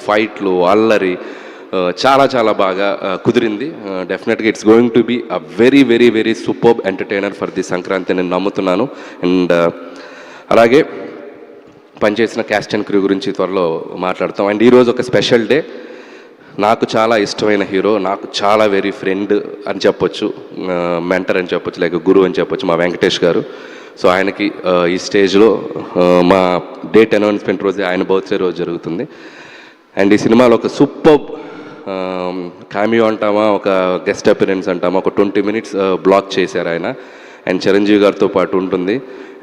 ఫైట్లు, అల్లరి చాలా చాలా బాగా కుదిరింది. డెఫినెట్గా it's going to be a very very very superb entertainer for the Sankranti నేను నమ్ముతున్నాను. అండ్ అలాగే పనిచేసిన క్యాస్ట్ అండ్ క్రూ గురించి త్వరలో మాట్లాడతాం. అండ్ ఈరోజు ఒక స్పెషల్ డే. నాకు చాలా ఇష్టమైన హీరో, నాకు చాలా వెరీ ఫ్రెండ్ అని చెప్పొచ్చు, మెంటర్ అని చెప్పొచ్చు, లేక గురువు అని చెప్పొచ్చు, మా వెంకటేష్ గారు. సో ఆయనకి ఈ స్టేజ్లో మా డేట్ అనౌన్స్మెంట్ రోజే ఆయన బర్త్డే రోజు జరుగుతుంది. అండ్ ఈ సినిమాలో ఒక సూపర్ కామియో అంటామా, ఒక గెస్ట్ అపిరెన్స్ అంటామా, ఒక 20 minutes బ్లాక్ చేశారు ఆయన. అండ్ చిరంజీవి గారితో పాటు ఉంటుంది.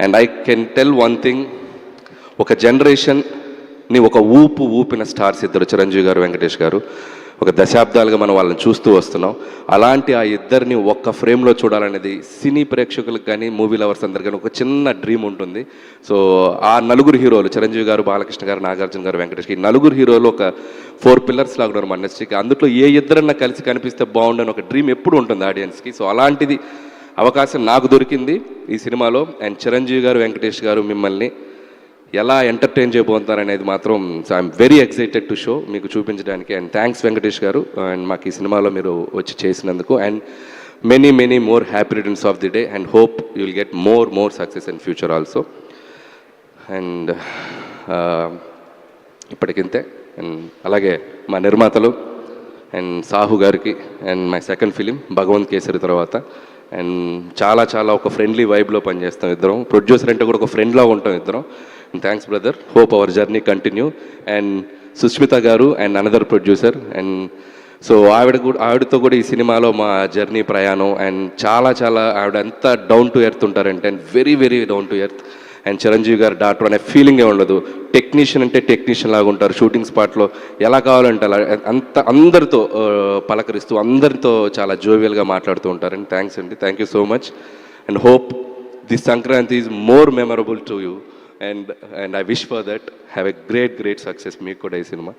And I can tell one thing, ఒక జనరేషన్ని ఒక ఊపిన స్టార్స్ ఇద్దరు, చిరంజీవి గారు, వెంకటేష్ గారు. ఒక దశాబ్దాలుగా మనం వాళ్ళని చూస్తూ వస్తున్నాం. అలాంటి ఆ ఇద్దరిని ఒక్క ఫ్రేమ్లో చూడాలనేది సినీ ప్రేక్షకులకు కానీ, మూవీ లవర్స్ అందరు కానీ ఒక చిన్న డ్రీమ్ ఉంటుంది. సో ఆ నలుగురు హీరోలు, చిరంజీవి గారు, బాలకృష్ణ గారు, నాగార్జున గారు, వెంకటేష్, ఈ నలుగురు హీరోలు ఒక 4 pillars లాగా ఉన్నారు మన ఇండస్ట్రీకి. అందులో ఏ ఇద్దరన్నా కలిసి కనిపిస్తే బాగుండని ఒక డ్రీమ్ ఎప్పుడు ఉంటుంది ఆడియన్స్కి. సో అలాంటిది అవకాశం నాకు దొరికింది ఈ సినిమాలో. అండ్ చిరంజీవి గారు, వెంకటేష్ గారు మిమ్మల్ని ఎలా ఎంటర్టైన్ చేయబోతున్నారనేది మాత్రం I'm very excited to show మీకు చూపించడానికి. అండ్ థ్యాంక్స్ వెంకటేష్ గారు, అండ్ మాకు ఈ సినిమాలో మీరు వచ్చి చేసినందుకు. And many many more happy returns of the day and hope you will get more success in future also. And ఇప్పటికింతే. అండ్ అలాగే మా నిర్మాతలు అండ్ సాహు గారికి, and my second film Bhagavanth Kesari తర్వాత. అండ్ చాలా చాలా ఒక ఫ్రెండ్లీ వైబ్లో పనిచేస్తాం ఇద్దరం. ప్రొడ్యూసర్ అంటే కూడా ఒక ఫ్రెండ్లా ఉంటాం ఇద్దరం. Thanks brother, hope our journey continue. And Sushmita గారు and another producer. And so ఆవిడతో కూడా ఈ సినిమాలో మా జర్నీ ప్రయాణం. అండ్ చాలా చాలా ఆవిడ ఎంత డౌన్ టు ఎర్త్ ఉంటారంటే, and very very down to earth. And Chiranjeevi గారు డాక్టర్ అనే ఫీలింగే ఉండదు. టెక్నీషియన్ అంటే టెక్నీషియన్ లాగా ఉంటారు. షూటింగ్ స్పాట్లో ఎలా కావాలంటే అలా అందరితో పలకరిస్తూ, అందరితో చాలా జోవియల్గా మాట్లాడుతూ ఉంటారు. అండ్ థ్యాంక్స్ అండి, thank you so much. And hope this Sankranti is more memorable to you. And I wish for that. Have a great success మీకు కూడా ఈ cinema.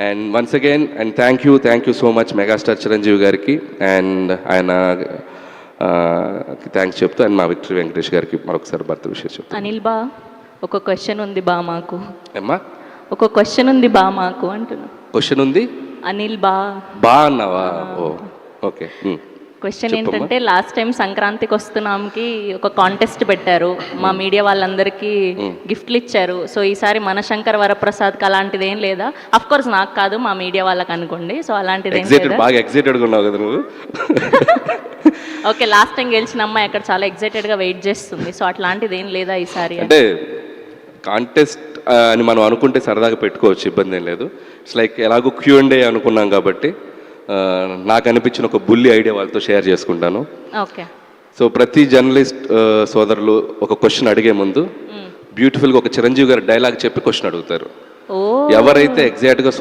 And once again and thank you so much megastar Chiranjeevi గారికి and ఆయన thanks చెప్తూ, and మా victory Venkatesh గారికి మరొకసారి birth విషయం చెప్తాను. అనిల్ బా, ఒక క్వశ్చన్ ఉంది బా మాకు. ఏమ్మా? ఒక క్వశ్చన్ ఉంది బా మాకు అంటున్నా. క్వశ్చన్ ఉంది? అనిల్ బా అన్నావా? ఓ ఓకే. క్వశ్చన్ ఏంటంటే, లాస్ట్ టైం సంక్రాంతికి వస్తున్నాంకి ఒక కాంటెస్ట్ పెట్టారు, మా మీడియా వాళ్ళందరికీ గిఫ్ట్లు ఇచ్చారు. సో ఈసారి మన శంకర్ వరప్రసాద్కి అలాంటిది ఏం లేదా? అఫ్ కోర్స్ నాకు కాదు, మా మీడియా వాళ్ళకి అనుకోండి. సో అలాంటిది ఏం లేదా? బాగా ఎక్సైటెడ్గా ఉన్నావు కదా నువ్వు. ఓకే, లాస్ట్ టైం గెలిచిన అమ్మాయి అక్కడ చాలా ఎక్సైటెడ్గా వెయిట్ చేస్తుంది. సో అట్లాంటిది ఏం లేదా ఈసారి? అంటే కాంటెస్ట్ అని మనం అనుకుంటే సరదాగా పెట్టుకోవచ్చు, ఇబ్బంది ఏం లేదు. ఇట్స్ లైక్ ఎలాగో Q&A అనుకున్నాం కాబట్టి నాకు అనిపించిన ఒక బుల్లి ఐడియా వాళ్ళతో షేర్ చేసుకుంటాను. ఓకే. సో ప్రతి జర్నలిస్ట్ సోదరులు ఒక క్వశ్చన్ అడిగే ముందు బ్యూటిఫుల్గా ఒక చిరంజీవి గారి డైలాగ్ చెప్పి క్వశ్చన్ అడుగుతారు. ఎవరైతే ఎగ్జాక్ట్గా